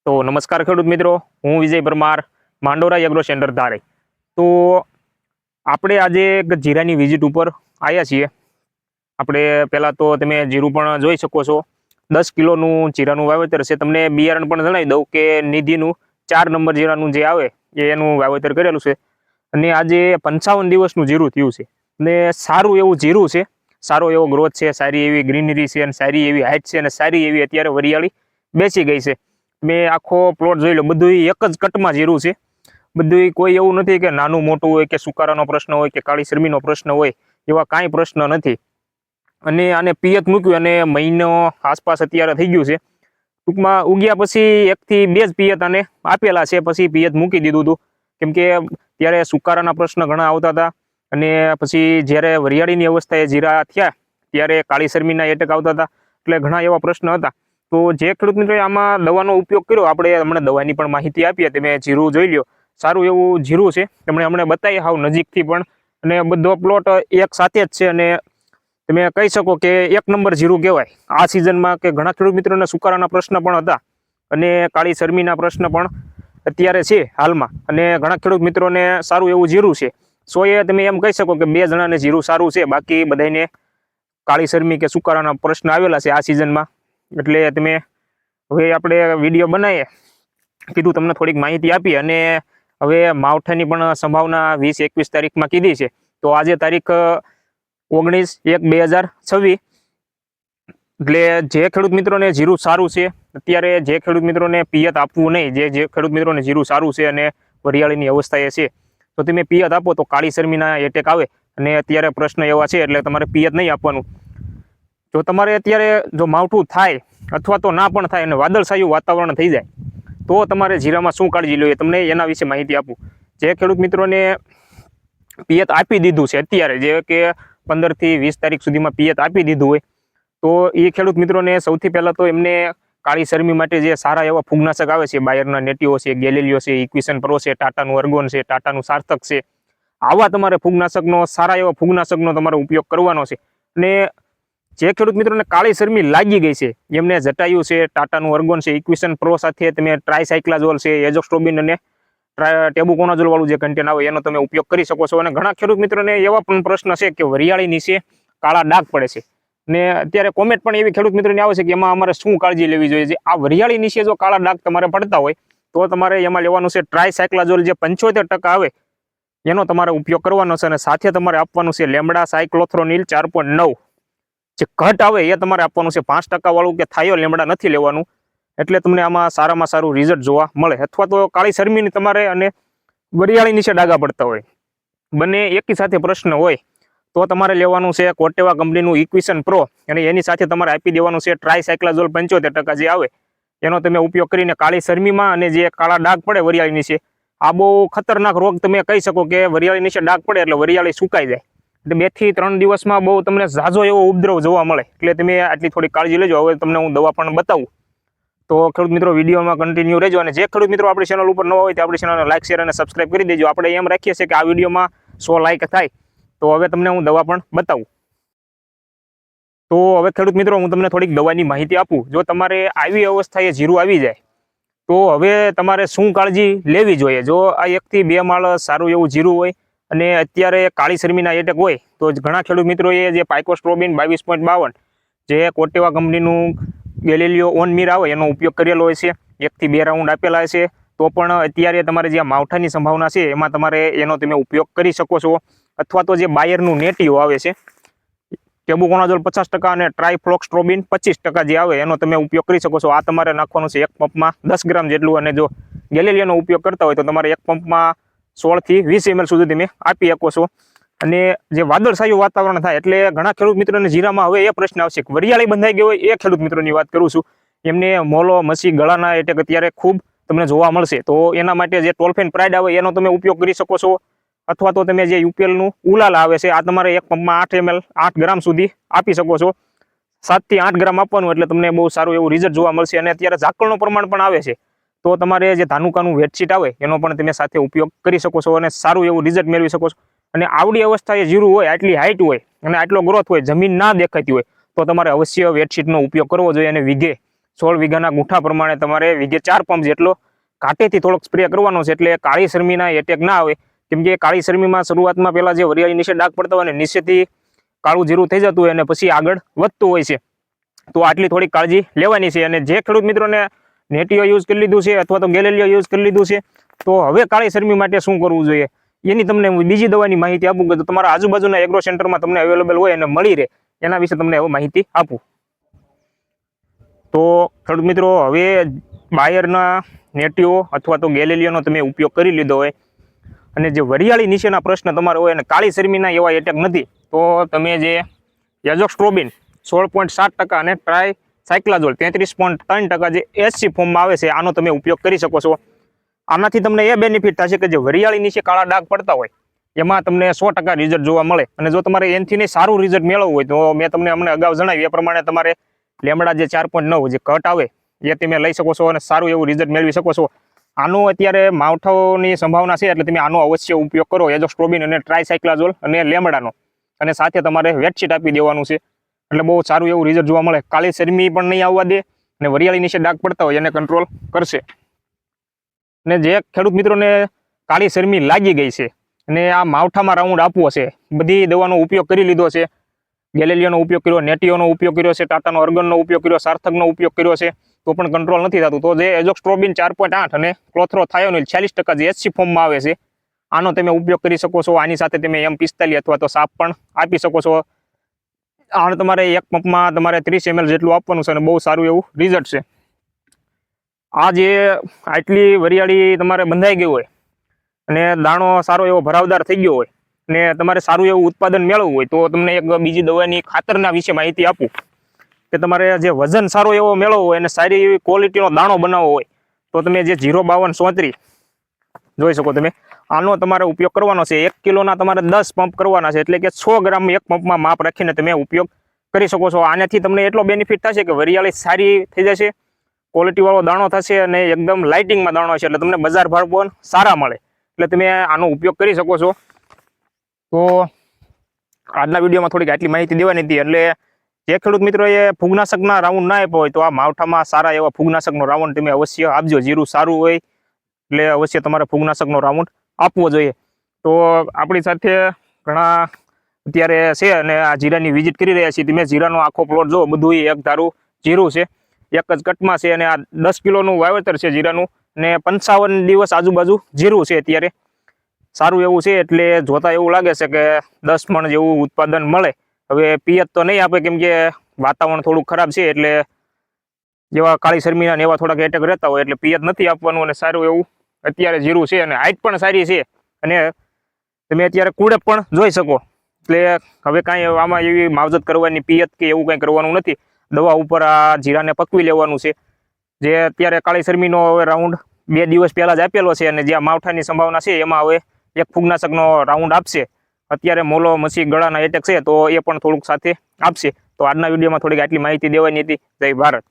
તો નમસ્કાર ખેડૂત મિત્રો, હું વિજય પરમાર, માંડોરા એગ્રો સેન્ટર ધારે. તો આપણે આજે એક જીરાની વિઝિટ ઉપર આવ્યા છીએ. આપણે પહેલાં તો તમે જીરું પણ જોઈ શકો છો. 10 કિલોનું જીરાનું વાવેતર છે. તમને બિયારણ પણ જણાવી દઉં કે નિધિનું 4 નંબર જીરાનું જે આવે એનું વાવેતર કરેલું છે. અને આજે 55 દિવસનું જીરું થયું છે. ને સારું એવું જીરું છે, સારો એવો ગ્રોથ છે, સારી એવી ગ્રીનરી છે, અને સારી એવી હાઇટ છે, અને સારી એવી અત્યારે વરિયાળી બેસી ગઈ છે. મેં આખો પ્લોટ જોઈ લો, બધું એક જ કટમાં જીરું છે. બધું કોઈ એવું નથી કે નાનું મોટું હોય કે સુકારાનો પ્રશ્ન હોય કે કાળી શરમીનો પ્રશ્ન હોય, એવા કાંઈ પ્રશ્ન નથી. અને આને પિયત મૂક્યું અને મહિનો આસપાસ અત્યારે થઈ ગયું છે. ટૂંકમાં ઉગ્યા પછી 1 થી 2 જ પિયત આને આપેલા છે, પછી પિયત મૂકી દીધું હતું. કેમ કે ત્યારે સુકારાના પ્રશ્ન ઘણા આવતા હતા, અને પછી જ્યારે વરિયાળીની અવસ્થાએ જીરા થયા ત્યારે કાળી શરમીના એટેક આવતા હતા, એટલે ઘણા એવા પ્રશ્ન હતા. તો જે ખેડૂત મિત્રોએ આમાં દવાનો ઉપયોગ કર્યો, આપણે હમણાં દવાની પણ માહિતી આપીએ. તમે જીરું જોઈ લ્યો, સારું એવું જીરું છે. તેમણે અમને બતાવી હાવ નજીકથી પણ, અને બધો પ્લોટ એક સાથે જ છે. અને તમે કહી શકો કે 1 નંબર જીરું કહેવાય આ સિઝનમાં. કે ઘણા ખેડૂત મિત્રોને સુકારાના પ્રશ્ન પણ હતા, અને કાળી શરમીના પ્રશ્ન પણ અત્યારે છે હાલમાં. અને ઘણા ખેડૂત મિત્રોને સારું એવું જીરું છે. સોએ તમે એમ કહી શકો કે 2 જણાને જીરું સારું છે, બાકી બધાને કાળી શરમી કે સુકારાના પ્રશ્ન આવેલા છે આ સિઝનમાં. એટલે તમે હવે આપણે વિડીયો બનાવીએ, કીધું તમને થોડીક માહિતી આપી. અને હવે માવઠાની પણ સંભાવના 20-21 તારીખમાં કીધી છે. તો આજે તારીખ 19/1/2026. એટલે જે ખેડૂત મિત્રોને જીરું સારું છે, અત્યારે જે ખેડૂત મિત્રોને પિયત આપવું નહીં, જે ખેડૂત મિત્રોને જીરું સારું છે અને વરિયાળીની અવસ્થાએ છે, તો તમે પિયત આપો તો કાળી શરમીના એટેક આવે. અને અત્યારે પ્રશ્ન એવા છે એટલે તમારે પિયત નહીં આપવાનું. જો તમારે અત્યારે જો માવઠું થાય અથવા તો ના પણ થાય અને વાદળછાયું વાતાવરણ થઈ જાય, તો તમારે જીરામાં શું કાળજી લેવી, તમને એના વિશે માહિતી આપું. જે ખેડૂત મિત્રોને પિયત આપી દીધું છે અત્યારે, જે કે 15 થી 20 તારીખ સુધીમાં પિયત આપી દીધું હોય, તો એ ખેડૂત મિત્રોને સૌથી પહેલાં તો એમને કાળી શરમી માટે જે સારા એવા ફૂગનાશક આવે છે, બાયરના નેટીઓ છે, ગેલેલિયો છે, ઇક્વિશન પ્રો છે, ટાટાનું અર્ગોન છે, ટાટાનું સાર્થક છે, આવા તમારે ફૂગનાશકનો, સારા એવા ફૂગનાશકનો તમારે ઉપયોગ કરવાનો છે. અને જે ખેડૂત મિત્રોને કાળી શરમી લાગી ગઈ છે, એમને જટાયુ છે, ટાટાનું અર્ગોન છે, ઇક્વિશન પ્રો સાથે તમે ટ્રાયસાયક્લાઝોલ છે, એઝોસ્ટ્રોબિન અને ટેબુકોનાઝોલ વાળું જે કન્ટેન આવે એનો તમે ઉપયોગ કરી શકો છો. અને ઘણા ખેડૂત મિત્રોને એવા પણ પ્રશ્ન છે કે વરિયાળી નીચે કાળા ડાઘ પડે છે. ને અત્યારે કોમેન્ટ પણ એવી ખેડૂત મિત્રોને આવે છે કે એમાં અમારે શું કાળજી લેવી જોઈએ. જે આ વરિયાળી નીચે જો કાળા ડાઘ તમારે પડતા હોય, તો તમારે એમાં લેવાનું છે ટ્રાયસાયક્લાઝોલ, જે 75% આવે, એનો તમારે ઉપયોગ કરવાનો છે. અને સાથે તમારે આપવાનું છે લેમડા સાયક્લોથ્રોનિલ 4.9. જે ઘટ આવે એ તમારે આપવાનું છે. 5% વાળું કે થાયો લેમડા નથી લેવાનું. એટલે તમને આમાં સારામાં સારું રિઝલ્ટ જોવા મળે. અથવા તો કાળી શરમીની તમારે અને વરિયાળી નીચે ડાઘા પડતા હોય, બંને એકી સાથે પ્રશ્ન હોય, તો તમારે લેવાનું છે કોટેવા કંપનીનું ઇક્વિશન પ્રો. અને એની સાથે તમારે આપી દેવાનું છે ટ્રાયસાયક્લાઝોલ 75% જે આવે, એનો તમે ઉપયોગ કરીને કાળી શરમીમાં અને જે કાળા ડાઘ પડે વરિયાળી નીચે, આ બહુ ખતરનાક રોગ તમે કહી શકો કે વરિયાળી નીચે ડાઘ પડે એટલે વરિયાળી સુકાઈ જાય. એટલે 2 થી 3 દિવસમાં બહુ તમને ઝાઝો એવો ઉપદ્રવ જોવા મળે. એટલે તમે આટલી થોડી કાળજી લેજો. હવે તમને હું દવા પણ બતાવું. તો ખેડૂત મિત્રો વિડીયોમાં કન્ટિન્યુ રહેજો. અને જે ખેડૂત મિત્રો આપણી ચેનલ ઉપર ન હોય તો આપણી ચેનલને લાઈક, શેર અને સબસ્ક્રાઈબ કરી દેજો. આપણે એમ રાખીએ છીએ કે આ વિડીયોમાં 100 લાઈક થાય. તો હવે તમને હું દવા પણ બતાવું. તો હવે ખેડૂત મિત્રો હું તમને થોડીક દવાની માહિતી આપું. જો તમારે આવી અવસ્થાએ જીરું આવી જાય, તો હવે તમારે શું કાળજી લેવી જોઈએ. જો આ 1 થી 2 માળ સારું એવું જીરું હોય અને અત્યારે કાળી શરમીના એટેક હોય, તો ઘણા ખેડૂત મિત્રોએ જે પાઇકોસ્ટ્રોબિન 22.52, જે કોટેવા કંપનીનું ગેલેલિયો ઓન મીર આવે, એનો ઉપયોગ કરેલો હોય છે. 1 થી 2 રાઉન્ડ આપેલા છે. તો પણ અત્યારે તમારે જે માવઠાની સંભાવના છે, એમાં તમારે એનો તમે ઉપયોગ કરી શકો છો. અથવા તો જે બાયરનું નેટીઓ આવે છે, ટેબુકોનાઝોલ 50% અને ટ્રાયફ્લોક્સ્ટ્રોબિન 25% જે આવે, એનો તમે ઉપયોગ કરી શકો છો. આ તમારે નાખવાનું છે 1 પંપમાં 10 ગ્રામ જેટલું. અને જો ગેલેલિયાનો ઉપયોગ કરતા હોય તો તમારે 1 પંપમાં 16 થી 20 ml સુધી તમે આપી શકો છો. અને જે વાદળછાયું વાતાવરણ થાય એટલે ઘણા ખેડૂત મિત્રોને જીરામાં હવે એ પ્રશ્ન આવશે કે વરિયાળી બંધાઈ ગઈ હોય, એ ખેડૂત મિત્રોની વાત કરું છું. એમને મોલો, મસી, ગળાના એટેક અત્યારે ખૂબ તમને જોવા મળશે. તો એના માટે જે ટોલ્ફેન પ્રાઇડ આવે એનો તમે ઉપયોગ કરી શકો છો. અથવા તો તમે જે યુપીએલનું ઉલાલા આવે છે, આ તમારે 1 પંપમાં 8 ml 8 ગ્રામ સુધી આપી શકો છો. 7 થી 8 ગ્રામ આપવાનું, એટલે તમને બહુ સારું એવું રિઝલ્ટ જોવા મળશે. અને અત્યારે ઝાકળનું પ્રમાણ પણ આવે છે, તો તમારે જે ધાનુકાનું વેટશીટ આવે એનો પણ તમે સાથે ઉપયોગ કરી શકો છો અને સારું એવું રિઝલ્ટ મેળવી શકો છો. અને આવડી અવસ્થાએ જીરું હોય, આટલી હાઇટ હોય અને આટલો ગ્રોથ હોય, જમીન ના દેખાતી હોય, તો તમારે અવશ્ય વેટશીટનો ઉપયોગ કરવો જોઈએ. અને વીઘે 16 વીઘાના ગુંઠા પ્રમાણે તમારે વીઘે 4 પંપ જેટલો ઘાટેથી થોડોક સ્પ્રે કરવાનો છે, એટલે કાળી શરમીના એટેક ના આવે. કેમ કે કાળી શરમીમાં શરૂઆતમાં પહેલા જે વરિયાળી નીચે ડાઘ પડતા હોય ને નીચેથી કાળું જીરું થઈ જતું હોય અને પછી આગળ વધતું હોય છે. તો આટલી થોડી કાળજી લેવાની છે. અને જે ખેડૂત મિત્રોને નેટીઓ યુઝ કરી લીધું છે અથવા તો ગેલેલિયો યુઝ કરી લીધું છે, તો હવે કાળી શરમી માટે શું કરવું જોઈએ એની તમને બીજી દવાની માહિતી આપું કે તમારા આજુબાજુના એગ્રો સેન્ટરમાં તમને અવેલેબલ હોય અને મળી રહે એના વિશે તમને હવે માહિતી આપું. તો ખેડૂત મિત્રો, હવે બાયરના નેટીઓ અથવા તો ગેલેલિયોનો તમે ઉપયોગ કરી લીધો હોય અને જે વરિયાળી નીચેના પ્રશ્ન તમારે હોય અને કાળી શરમીના એવા એટેક નથી, તો તમે જે એઝોક્સ્ટ્રોબિન 16.7% અને ટ્રાય સાયક્લાઝોલ 33.3% જે એસસી ફોર્મમાં આવે છે, આનો તમે ઉપયોગ કરી શકો છો. આનાથી તમને એ બેનિફિટ થશે કે જે વરિયાળી નીચે કાળા ડાઘ પડતા હોય એમાં તમને 100% રિઝલ્ટ જોવા મળે. અને જો તમારે એનથી નહીં સારું રિઝલ્ટ મેળવવું હોય તો મેં તમને અમને અગાઉ જણાવ્યું એ પ્રમાણે તમારે લેમડા જે 4.9 જે કટ આવે એ તમે લઈ શકો છો અને સારું એવું રિઝલ્ટ મેળવી શકો છો. આનો અત્યારે માવઠાની સંભાવના છે, એટલે તમે આનો અવશ્ય ઉપયોગ કરો, એઝોસ્ટ્રોબિન અને ટ્રાયસાયક્લાઝોલ અને લેમડાનો. અને સાથે તમારે વેટશીટ આપી દેવાનું છે, એટલે બહુ સારું એવું રિઝલ્ટ જોવા મળે. કાળી શરમી પણ નહીં આવવા દે અને વરિયાળી નીચે ડાઘ પડતા હોય એને કંટ્રોલ કરશે. અને જે ખેડૂત મિત્રોને કાળી શરમી લાગી ગઈ છે અને આ માવઠામાં રાઉન્ડ આપવો છે, બધી દવાનો ઉપયોગ કરી લીધો છે, ગેલેલિયોનો ઉપયોગ કર્યો, નેટીઓનો ઉપયોગ કર્યો છે, ટાટાનો અર્ગનનો ઉપયોગ કર્યો, સાર્થકનો ઉપયોગ કર્યો છે, તો પણ કંટ્રોલ નથી થતું, તો જે એઝોક્સ્ટ્રોબિન 4.8 અને ક્લોથ્રોથાયોનિલ 46% જે એસસી ફોર્મમાં આવે છે, આનો તમે ઉપયોગ કરી શકો છો. આની સાથે તમે M45 અથવા તો સાપ પણ આપી શકો છો. આ તમારે એક પંપમાં તમારે 30 ml જેટલું આપવાનું છે અને બહુ સારું એવું રિઝલ્ટ છે. આ જે આટલી વરિયાળી તમારે બંધાઈ ગઈ હોય અને દાણો સારો એવો ભરાવદાર થઈ ગયો હોય ને તમારે સારું એવું ઉત્પાદન મેળવવું હોય, તો તમને એક બીજી દવાની ખાતરના વિશે માહિતી આપું કે તમારે જે વજન સારો એવો મેળવવો હોય અને સારી એવી ક્વોલિટીનો દાણો બનાવવો હોય, તો તમે જે 05234 જોઈ શકો તમે, આનો તમારે ઉપયોગ કરવાનો છે. 1 કિલોના તમારે 10 પંપ કરવાના છે, એટલે કે 100 ગ્રામ એક પંપમાં માપ રાખીને તમે ઉપયોગ કરી શકો છો. આનાથી તમને એટલો બેનિફિટ થશે કે વરિયાળી સારી થઈ જશે, ક્વોલિટીવાળો દાણો થશે અને એકદમ લાઇટિંગમાં દાણો હશે, એટલે તમને બજાર ભાવ પણ સારા મળે, એટલે તમે આનો ઉપયોગ કરી શકો છો. તો આજના વિડીયોમાં થોડીક આટલી માહિતી દેવાની હતી. એટલે જે ખેડૂત મિત્રોએ ફૂગનાશકના રાઉન્ડ ના આપ્યો હોય તો આ માવઠામાં સારા એવા ફૂગનાશકનો રાઉન્ડ તમે અવશ્ય આપજો. જીરું સારું હોય એટલે અવશ્ય તમારે ફૂગનાશકનો રાઉન્ડ આપવો જોઈએ. તો આપણી સાથે ઘણા અત્યારે છે અને આ જીરાની વિઝિટ કરી રહ્યા છીએ. તમે જીરાનો આખો પ્લોટ જો, બધું એક ધારું જીરું છે, એક જ કટમાં છે અને આ 10 કિલોનું વાવેતર છે જીરાનું ને 55 દિવસ આજુબાજુ જીરું છે. અત્યારે સારું એવું છે, એટલે જોતા એવું લાગે છે કે 10 મણ જેવું ઉત્પાદન મળે. હવે પિયત તો નહીં આપે કેમ કે વાતાવરણ થોડું ખરાબ છે, એટલે જેવા કાળી શરમીના એવા થોડાક એટેક રહેતા હોય એટલે પિયત નથી આપવાનું. અને સારું એવું અત્યારે જીરું છે અને હાઈટ પણ સારી છે અને તમે અત્યારે કુડે પણ જોઈ શકો. એટલે હવે કાંઈ આમાં એવી માવજત કરવાની, પિયત કે એવું કંઈ કરવાનું નથી. દવા ઉપર આ જીરાને પકવી લેવાનું છે. જે અત્યારે કાળી શરમીનો હવે રાઉન્ડ 2 દિવસ પહેલાં જ આપેલો છે અને જે માવઠાની સંભાવના છે એમાં હવે એક ફૂગનાશકનો રાઉન્ડ આપશે. અત્યારે મોલો મસી ગળાના એટેક છે તો એ પણ થોડુંક સાથે આપશે. તો આજના વિડીયોમાં થોડીક આટલી માહિતી દેવાની હતી. જય ભારત.